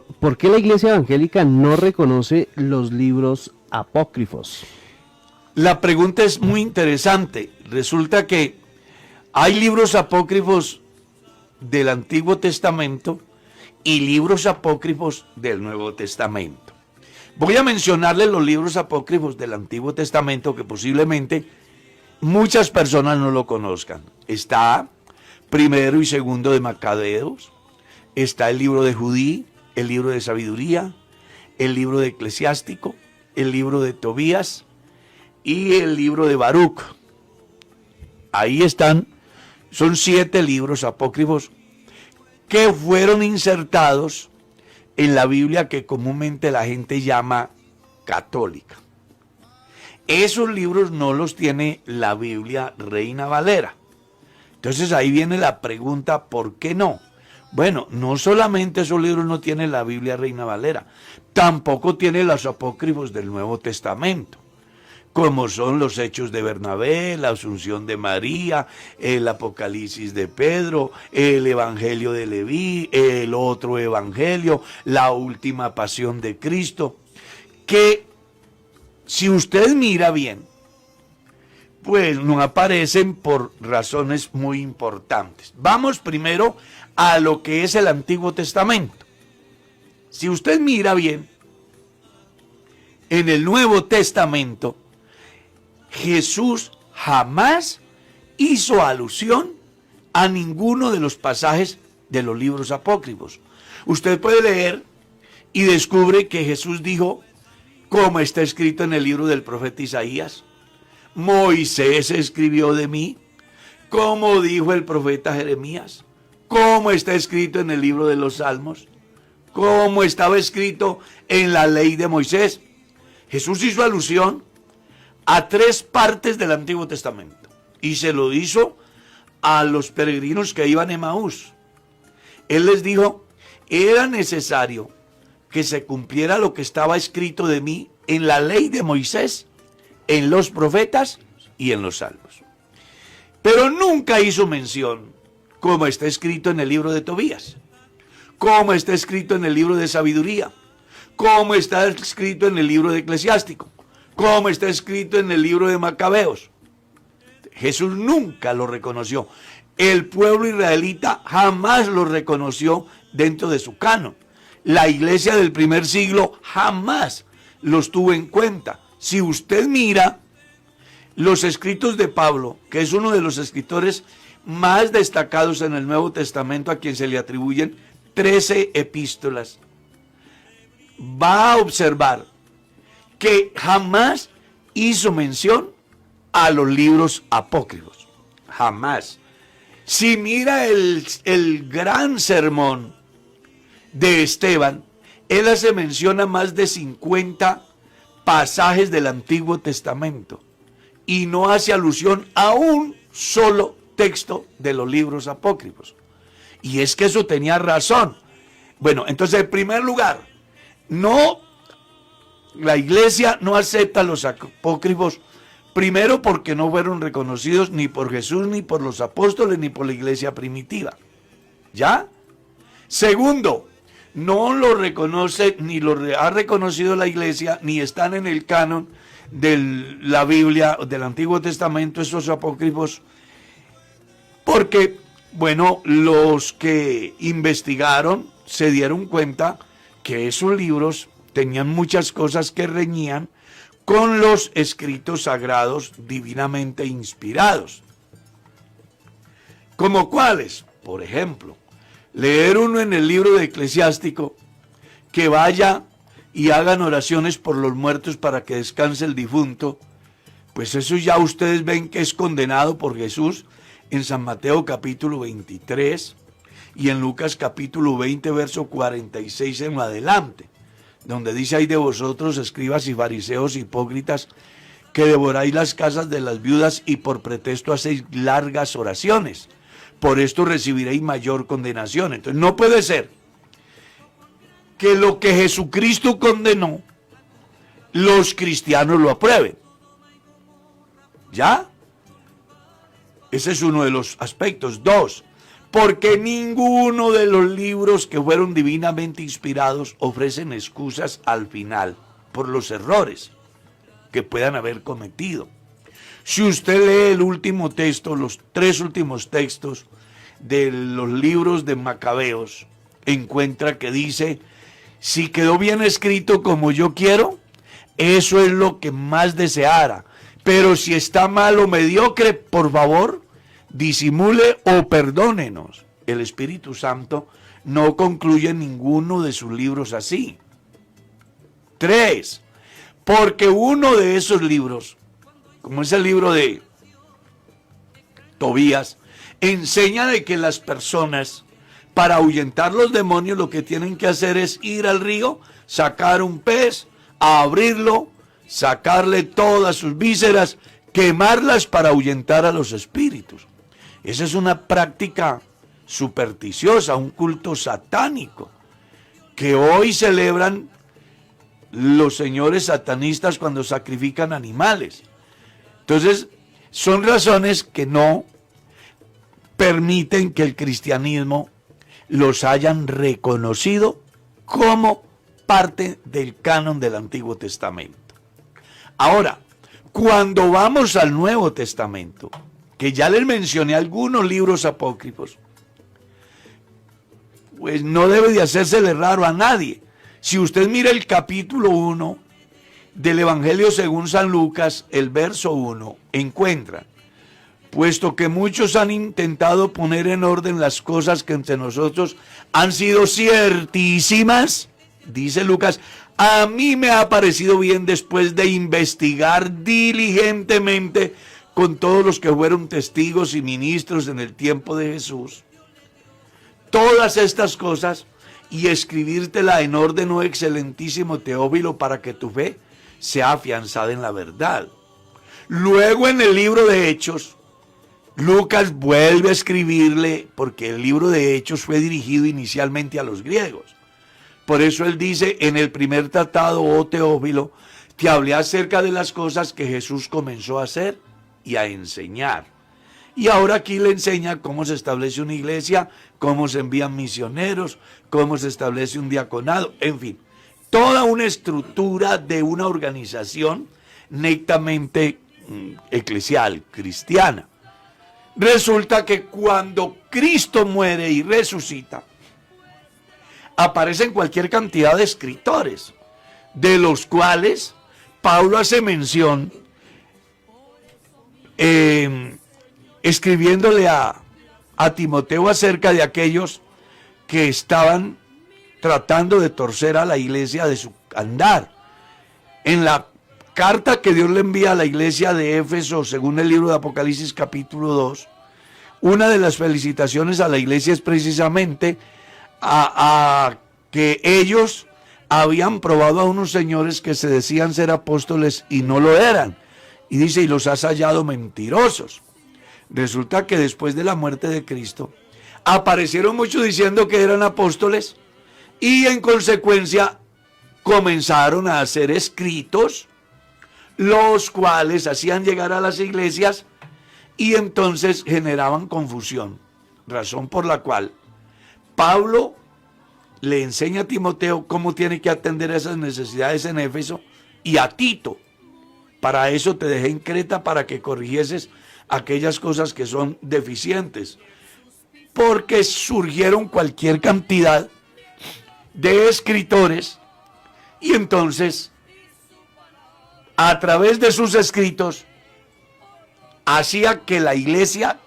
¿Por qué la Iglesia Evangélica no reconoce los libros apócrifos? La pregunta es muy interesante. Resulta que hay libros apócrifos del Antiguo Testamento y libros apócrifos del Nuevo Testamento. Voy a mencionarles los libros apócrifos del Antiguo Testamento que posiblemente muchas personas no lo conozcan. Está Primero y Segundo de Macabeos, está el libro de Judí, el libro de Sabiduría, el libro de Eclesiástico, el libro de Tobías y el libro de Baruch. Ahí están, son 7 libros apócrifos que fueron insertados en la Biblia que comúnmente la gente llama católica. Esos libros no los tiene la Biblia Reina Valera. Entonces ahí viene la pregunta, ¿por qué no? Bueno, no solamente esos libros no tienen la Biblia Reina Valera, tampoco tiene los apócrifos del Nuevo Testamento, como son los Hechos de Bernabé, la Asunción de María, el Apocalipsis de Pedro, el Evangelio de Leví, el otro Evangelio, la Última Pasión de Cristo, que si usted mira bien, pues no aparecen por razones muy importantes. Vamos primero a lo que es el Antiguo Testamento. Si usted mira bien, en el Nuevo Testamento, Jesús jamás hizo alusión a ninguno de los pasajes de los libros apócrifos. Usted puede leer y descubre que Jesús dijo, como está escrito en el libro del profeta Isaías, Moisés escribió de mí, como dijo el profeta Jeremías, como está escrito en el libro de los Salmos, como estaba escrito en la ley de Moisés. Jesús hizo alusión a 3 partes del Antiguo Testamento y se lo hizo a los peregrinos que iban a Emaús. Él les dijo, era necesario que se cumpliera lo que estaba escrito de mí en la ley de Moisés, en los profetas y en los salmos. Pero nunca hizo mención, como está escrito en el libro de Tobías, como está escrito en el libro de Sabiduría, como está escrito en el libro de Eclesiástico, como está escrito en el libro de Macabeos. Jesús nunca lo reconoció. El pueblo israelita jamás lo reconoció dentro de su canon. La iglesia del primer siglo jamás los tuvo en cuenta. Si usted mira los escritos de Pablo, que es uno de los escritores más destacados en el Nuevo Testamento, a quien se le atribuyen 13 epístolas, va a observar que jamás hizo mención a los libros apócrifos. Jamás. Si mira el gran sermón de Esteban, él hace mención a más de 50 pasajes del Antiguo Testamento y no hace alusión a un solo texto de los libros apócrifos. Y es que eso tenía razón. Bueno, entonces en primer lugar, la iglesia no acepta los apócrifos, primero porque no fueron reconocidos ni por Jesús, ni por los apóstoles, ni por la iglesia primitiva. ¿Ya? Segundo, no lo reconoce, ni lo ha reconocido la iglesia, ni están en el canon de la Biblia, del Antiguo Testamento, esos apócrifos, porque, bueno, los que investigaron se dieron cuenta que esos libros tenían muchas cosas que reñían con los escritos sagrados divinamente inspirados. ¿Como cuáles? Por ejemplo, leer uno en el libro de Eclesiástico que vaya y hagan oraciones por los muertos para que descanse el difunto, pues eso ya ustedes ven que es condenado por Jesús en San Mateo capítulo 23 y en Lucas capítulo 20 verso 46 en adelante, donde dice: hay de vosotros, escribas y fariseos hipócritas, que devoráis las casas de las viudas y por pretexto hacéis largas oraciones. Por esto recibiréis mayor condenación. Entonces no puede ser que lo que Jesucristo condenó, los cristianos lo aprueben. ¿Ya? Ese es uno de los aspectos. 2, porque ninguno de los libros que fueron divinamente inspirados ofrecen excusas al final por los errores que puedan haber cometido. Si usted lee el último texto, los 3 últimos textos de los libros de Macabeos, encuentra que dice: si quedó bien escrito como yo quiero, eso es lo que más deseara. Pero si está mal o mediocre, por favor, disimule o perdónenos. El Espíritu Santo no concluye ninguno de sus libros así. 3. Porque uno de esos libros, como es el libro de Tobías, enseña de que las personas, para ahuyentar los demonios, lo que tienen que hacer es ir al río, sacar un pez, abrirlo, sacarle todas sus vísceras, quemarlas para ahuyentar a los espíritus. Esa es una práctica supersticiosa, un culto satánico, que hoy celebran los señores satanistas cuando sacrifican animales. Entonces, son razones que no permiten que el cristianismo los hayan reconocido como parte del canon del Antiguo Testamento. Ahora, cuando vamos al Nuevo Testamento, que ya les mencioné algunos libros apócrifos, pues no debe de hacérsele raro a nadie. Si usted mira el capítulo 1 del Evangelio según San Lucas, el verso 1, encuentra: puesto que muchos han intentado poner en orden las cosas que entre nosotros han sido ciertísimas, dice Lucas, a mí me ha parecido bien, después de investigar diligentemente con todos los que fueron testigos y ministros en el tiempo de Jesús, todas estas cosas, y escribírtela en orden, oh excelentísimo Teófilo, para que tu fe sea afianzada en la verdad. Luego, en el libro de Hechos, Lucas vuelve a escribirle, porque el libro de Hechos fue dirigido inicialmente a los griegos. Por eso él dice: en el primer tratado, oh Teófilo, te hablé acerca de las cosas que Jesús comenzó a hacer y a enseñar. Y ahora aquí le enseña cómo se establece una iglesia, cómo se envían misioneros, cómo se establece un diaconado, en fin, toda una estructura de una organización netamente eclesial, cristiana. Resulta que cuando Cristo muere y resucita, aparecen cualquier cantidad de escritores, de los cuales Pablo hace mención, escribiéndole a Timoteo acerca de aquellos que estaban tratando de torcer a la iglesia de su andar. En la carta que Dios le envía a la iglesia de Éfeso, según el libro de Apocalipsis capítulo 2, una de las felicitaciones a la iglesia es precisamente a que ellos habían probado a unos señores que se decían ser apóstoles y no lo eran. Y dice: y los has hallado mentirosos. Resulta que después de la muerte de Cristo, aparecieron muchos diciendo que eran apóstoles, y en consecuencia comenzaron a hacer escritos, los cuales hacían llegar a las iglesias y entonces generaban confusión. Razón por la cual Pablo le enseña a Timoteo cómo tiene que atender esas necesidades en Éfeso, y a Tito: para eso te dejé en Creta, para que corrigieses aquellas cosas que son deficientes, porque surgieron cualquier cantidad de escritores, y entonces a través de sus escritos hacía que la iglesia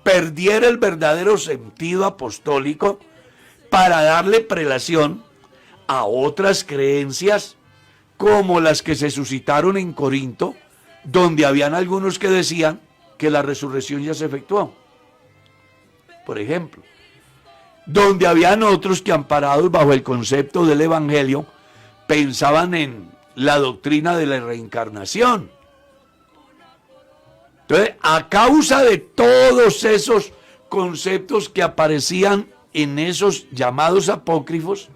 perdiera el verdadero sentido apostólico para darle prelación a otras creencias, como las que se suscitaron en Corinto, donde habían algunos que decían que la resurrección ya se efectuó, por ejemplo, donde habían otros que, amparados bajo el concepto del evangelio, pensaban en la doctrina de la reencarnación. Entonces, a causa de todos esos conceptos que aparecían en esos llamados apócrifos,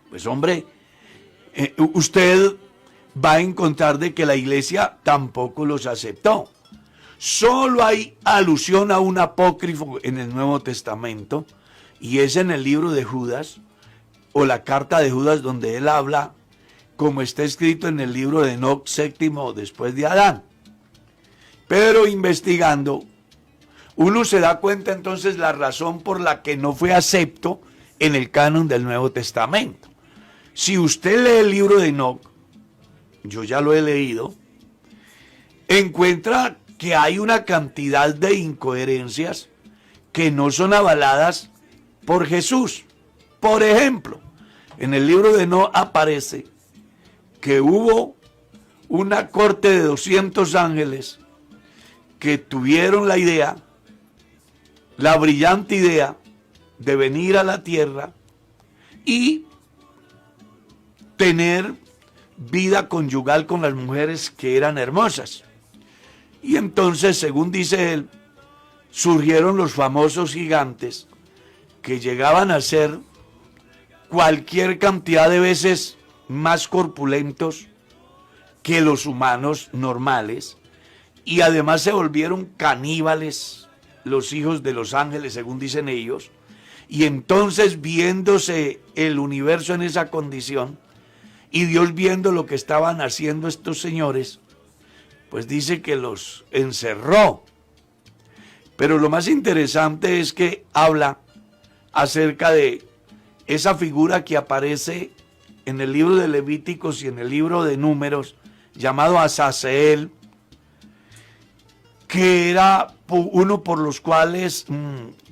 pues hombre, usted va a encontrar de que la iglesia tampoco los aceptó. Solo hay alusión a un apócrifo en el Nuevo Testamento, y es en el libro de Judas, o la carta de Judas, donde él habla, como está escrito en el libro de Enoc, séptimo después de Adán. Pero investigando, uno se da cuenta entonces la razón por la que no fue acepto en el canon del Nuevo Testamento. Si usted lee el libro de Enoc, yo ya lo he leído, encuentra que hay una cantidad de incoherencias que no son avaladas por Jesús. Por ejemplo, en el libro de Enoc aparece que hubo una corte de 200 ángeles que tuvieron la idea, la brillante idea de venir a la tierra y tener vida conyugal con las mujeres que eran hermosas. Y entonces, según dice él, surgieron los famosos gigantes que llegaban a ser cualquier cantidad de veces más corpulentos que los humanos normales, y además se volvieron caníbales, los hijos de los ángeles, según dicen ellos. Y entonces, viéndose el universo en esa condición, y Dios viendo lo que estaban haciendo estos señores, pues dice que los encerró. Pero lo más interesante es que habla acerca de esa figura que aparece en el libro de Levíticos y en el libro de Números, llamado Azazeel, que era uno por los cuales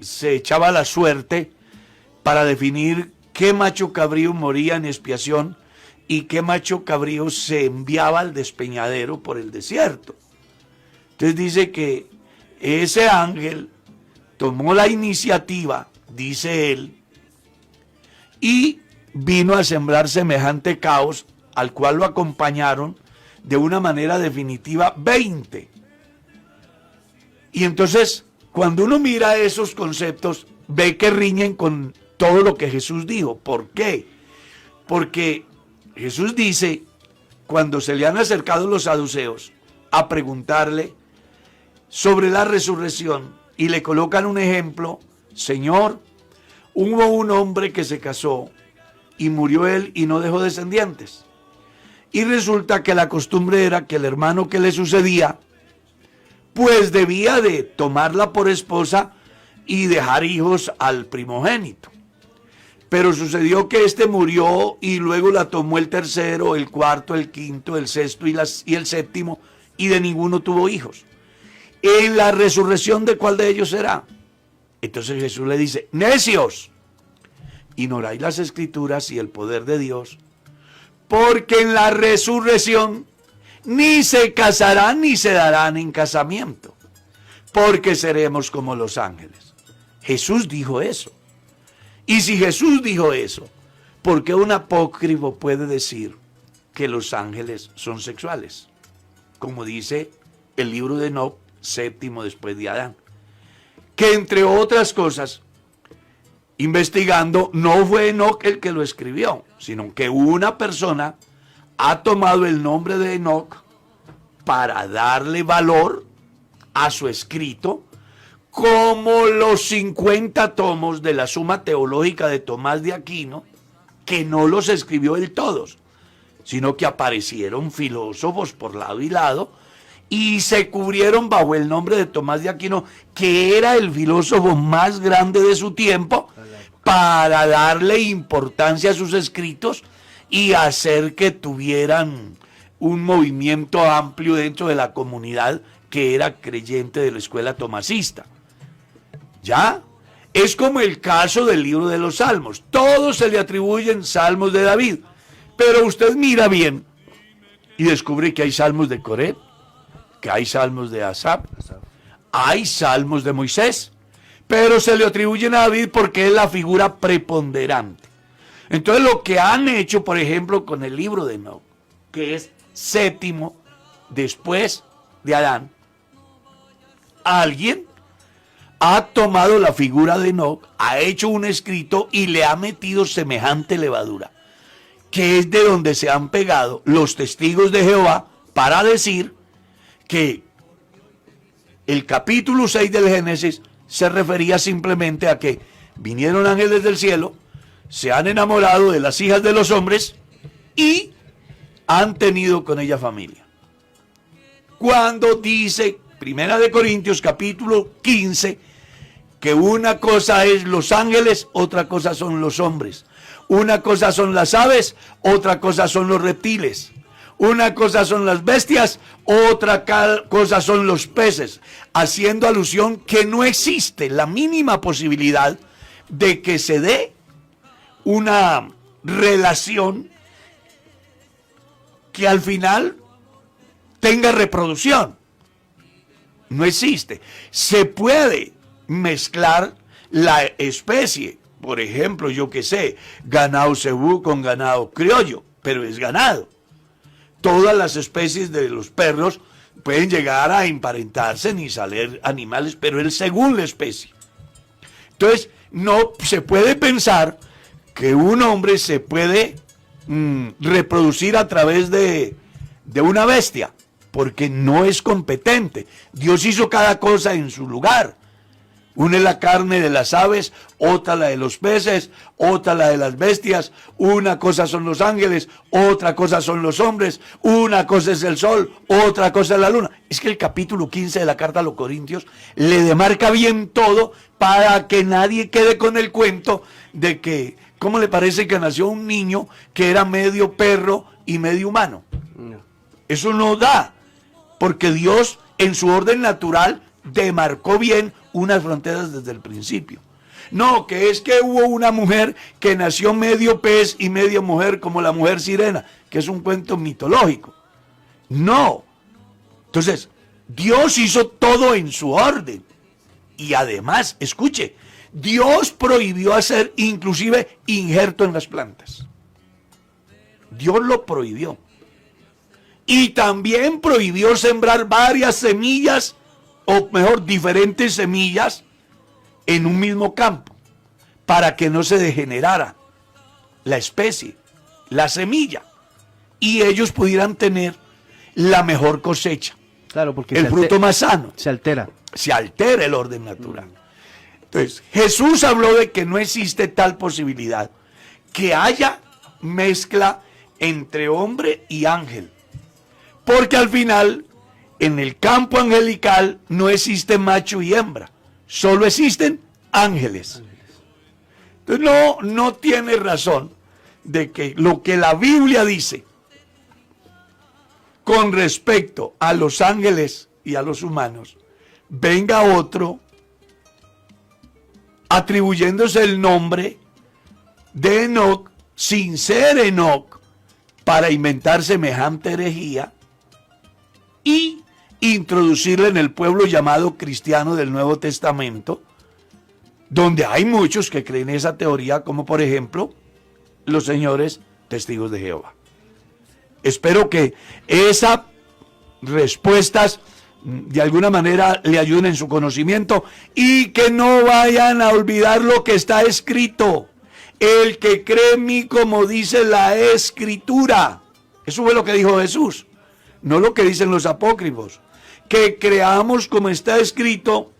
se echaba la suerte para definir qué macho cabrío moría en expiación y qué macho cabrío se enviaba al despeñadero por el desierto. Entonces dice que ese ángel tomó la iniciativa, dice él, y vino a sembrar semejante caos, al cual lo acompañaron de una manera definitiva 20. Y entonces, cuando uno mira esos conceptos, ve que riñen con todo lo que Jesús dijo. ¿Por qué? Porque Jesús dice, cuando se le han acercado los saduceos a preguntarle sobre la resurrección, y le colocan un ejemplo: Señor, hubo un hombre que se casó y murió él y no dejó descendientes. Y resulta que la costumbre era que el hermano que le sucedía, pues debía de tomarla por esposa y dejar hijos al primogénito. Pero sucedió que este murió y luego la tomó el tercero, el cuarto, el quinto, el sexto y el séptimo, y de ninguno tuvo hijos. ¿En la resurrección de cuál de ellos será? Entonces Jesús le dice: necios, ignoráis las escrituras y el poder de Dios, porque en la resurrección ni se casarán ni se darán en casamiento, porque seremos como los ángeles. Jesús dijo eso. Y si Jesús dijo eso, ¿por qué un apócrifo puede decir que los ángeles son sexuales? Como dice el libro de Enoc, séptimo después de Adán. Que entre otras cosas, investigando, no fue Enoc el que lo escribió, sino que una persona ha tomado el nombre de Enoc para darle valor a su escrito, como los 50 tomos de la Suma Teológica de Tomás de Aquino, que no los escribió él todos, sino que aparecieron filósofos por lado y lado y se cubrieron bajo el nombre de Tomás de Aquino, que era el filósofo más grande de su tiempo, para darle importancia a sus escritos y hacer que tuvieran un movimiento amplio dentro de la comunidad que era creyente de la escuela tomasista. ¿Ya? Es como el caso del libro de los Salmos. Todos se le atribuyen salmos de David, pero usted mira bien y descubre que hay salmos de Coré, que hay salmos de Asaf, hay salmos de Moisés, pero se le atribuyen a David porque es la figura preponderante. Entonces, lo que han hecho, por ejemplo, con el libro de Enoc, que es séptimo después de Adán, alguien ha tomado la figura de Enoc, ha hecho un escrito y le ha metido semejante levadura, que es de donde se han pegado los testigos de Jehová para decir que el capítulo 6 del Génesis se refería simplemente a que vinieron ángeles del cielo, se han enamorado de las hijas de los hombres y han tenido con ella familia. Cuando dice Primera de Corintios capítulo 15 que una cosa es los ángeles, otra cosa son los hombres. Una cosa son las aves, otra cosa son los reptiles. Una cosa son las bestias, otra cosa son los peces, haciendo alusión que no existe la mínima posibilidad de que se dé una relación que al final tenga reproducción. No existe. Se puede mezclar la especie, por ejemplo, yo que sé, ganado cebú con ganado criollo, pero es ganado. Todas las especies de los perros pueden llegar a emparentarse ni salir animales, pero es según la especie. Entonces, no se puede pensar que un hombre se puede reproducir a través de una bestia, porque no es competente. Dios hizo cada cosa en su lugar. Una es la carne de las aves, otra la de los peces, otra la de las bestias. Una cosa son los ángeles, otra cosa son los hombres. Una cosa es el sol, otra cosa es la luna. Es que el capítulo 15 de la carta a los Corintios le demarca bien todo para que nadie quede con el cuento de que, ¿cómo le parece que nació un niño que era medio perro y medio humano? No. Eso no da, porque Dios en su orden natural demarcó bien unas fronteras desde el principio. No, que es que hubo una mujer que nació medio pez y medio mujer, como la mujer sirena, que es un cuento mitológico. No. Entonces, Dios hizo todo en su orden. Y además, escuche, Dios prohibió hacer inclusive injerto en las plantas. Dios lo prohibió. Y también prohibió sembrar varias semillas, o mejor, diferentes semillas en un mismo campo, para que no se degenerara la especie, la semilla, y ellos pudieran tener la mejor cosecha. Claro, porque el fruto más sano. Se altera. Se altera el orden natural. Entonces, Jesús habló de que no existe tal posibilidad, que haya mezcla entre hombre y ángel. Porque al final, en el campo angelical no existe macho y hembra, solo existen ángeles. Entonces no tiene razón de que lo que la Biblia dice con respecto a los ángeles y a los humanos, venga otro atribuyéndose el nombre de Enoc sin ser Enoc para inventar semejante herejía y introducirle en el pueblo llamado cristiano del Nuevo Testamento, donde hay muchos que creen esa teoría, como por ejemplo los señores testigos de Jehová. Espero que esas respuestas de alguna manera le ayuden en su conocimiento y que no vayan a olvidar lo que está escrito. El que cree en mí, como dice la Escritura. Eso fue lo que dijo Jesús, no lo que dicen los apócrifos. Que creamos como está escrito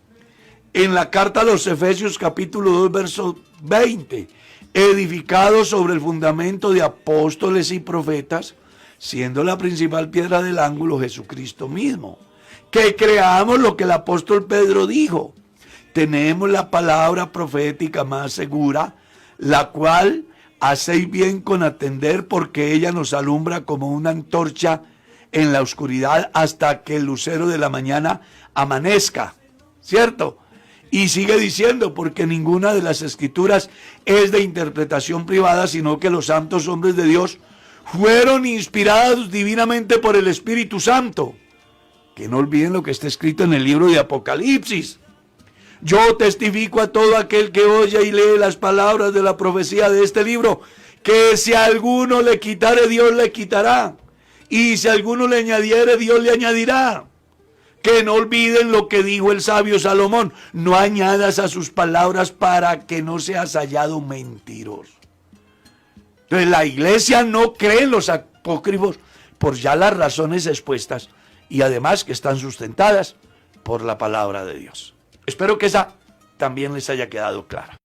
en la carta a los Efesios capítulo 2 verso 20, edificado sobre el fundamento de apóstoles y profetas, siendo la principal piedra del ángulo Jesucristo mismo. Que creamos lo que el apóstol Pedro dijo. Tenemos la palabra profética más segura, la cual hacéis bien con atender, porque ella nos alumbra como una antorcha en la oscuridad hasta que el lucero de la mañana amanezca, ¿cierto? Y sigue diciendo, porque ninguna de las escrituras es de interpretación privada, sino que los santos hombres de Dios fueron inspirados divinamente por el Espíritu Santo. Que no olviden lo que está escrito en el libro de Apocalipsis. Yo testifico a todo aquel que oye y lee las palabras de la profecía de este libro, que si a alguno le quitare, Dios le quitará. Y si a alguno le añadiere, Dios le añadirá. Que no olviden lo que dijo el sabio Salomón: no añadas a sus palabras para que no seas hallado mentiroso. Entonces la iglesia no cree en los apócrifos por ya las razones expuestas, y además que están sustentadas por la palabra de Dios. Espero que esa también les haya quedado clara.